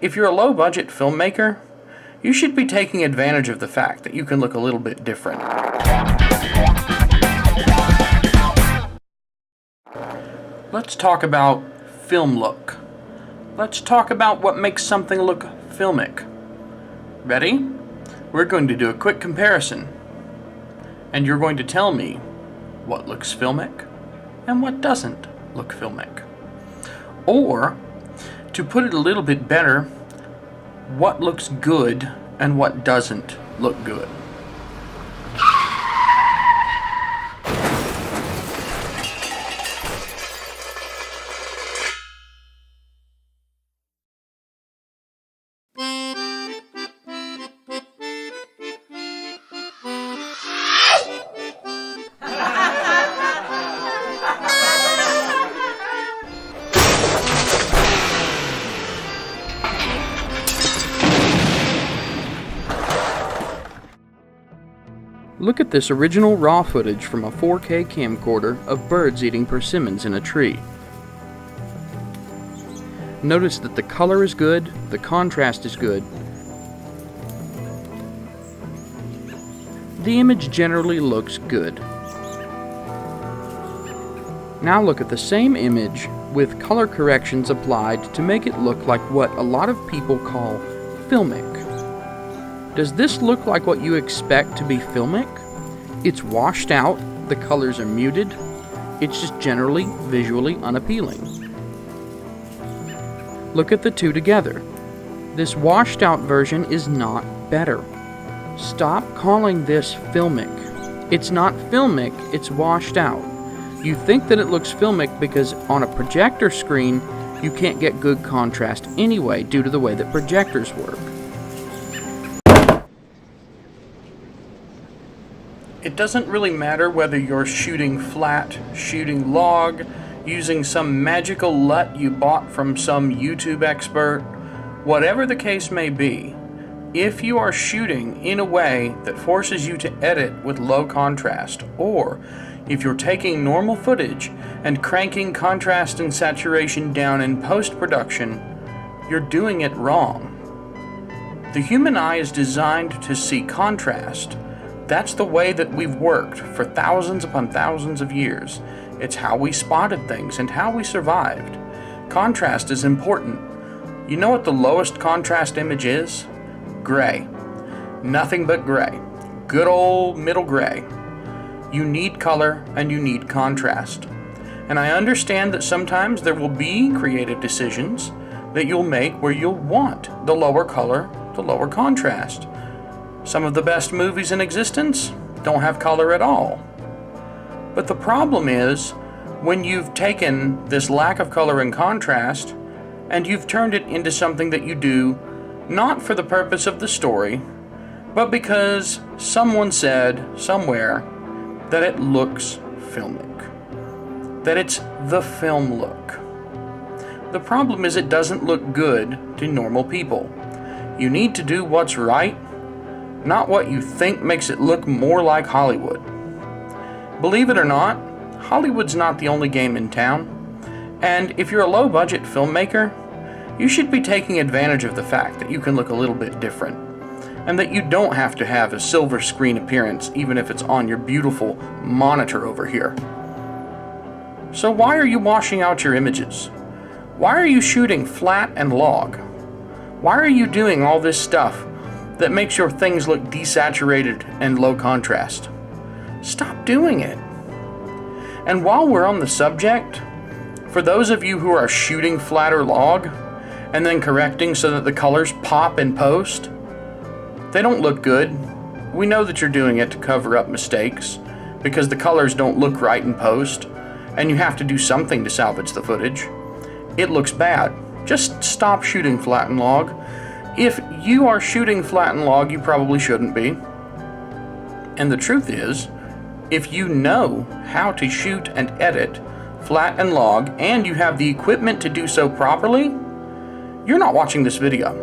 If you're a low-budget filmmaker, you should be taking advantage of the fact that you can look a little bit different. Let's talk about film look. Let's talk about what makes something look filmic. Ready? We're going to do a quick comparison. And you're going to tell me what looks filmic and what doesn't look filmic. Or, to put it a little bit better, what looks good and what doesn't look good. Look at this original raw footage from a 4K camcorder of birds eating persimmons in a tree. Notice that the color is good, the contrast is good. The image generally looks good. Now look at the same image with color corrections applied to make it look like what a lot of people call filmic. Does this look like what you expect to be filmic? It's washed out, the colors are muted, it's just generally visually unappealing. Look at the two together. This washed out version is not better. Stop calling this filmic. It's not filmic, it's washed out. You think that it looks filmic because on a projector screen you can't get good contrast anyway due to the way that projectors work. It doesn't really matter whether you're shooting flat, shooting log, using some magical LUT you bought from some YouTube expert, whatever the case may be. If you are shooting in a way that forces you to edit with low contrast, or if you're taking normal footage and cranking contrast and saturation down in post-production, you're doing it wrong. The human eye is designed to see contrast. That's the way that we've worked for thousands upon thousands of years. It's how we spotted things and how we survived. Contrast is important. You know what the lowest contrast image is? Gray. Nothing but gray. Good old middle gray. You need color and you need contrast. And I understand that sometimes there will be creative decisions that you'll make where you'll want the lower color, the lower contrast. Some of the best movies in existence don't have color at all. But the problem is, when you've taken this lack of color and contrast, and you've turned it into something that you do not for the purpose of the story, but because someone said somewhere that it looks filmic, that it's the film look. The problem is it doesn't look good to normal people. You need to do what's right, not what you think makes it look more like Hollywood. Believe it or not, Hollywood's not the only game in town, and if you're a low-budget filmmaker, you should be taking advantage of the fact that you can look a little bit different, and that you don't have to have a silver screen appearance even if it's on your beautiful monitor over here. So why are you washing out your images? Why are you shooting flat and log? Why are you doing all this stuff that makes your things look desaturated and low contrast? Stop doing it. And while we're on the subject, for those of you who are shooting flat or log and then correcting so that the colors pop in post, they don't look good. We know that you're doing it to cover up mistakes because the colors don't look right in post and you have to do something to salvage the footage. It looks bad. Just stop shooting flat and log. If you are shooting flat and log, you probably shouldn't be. And the truth is, if you know how to shoot and edit flat and log, and you have the equipment to do so properly, you're not watching this video.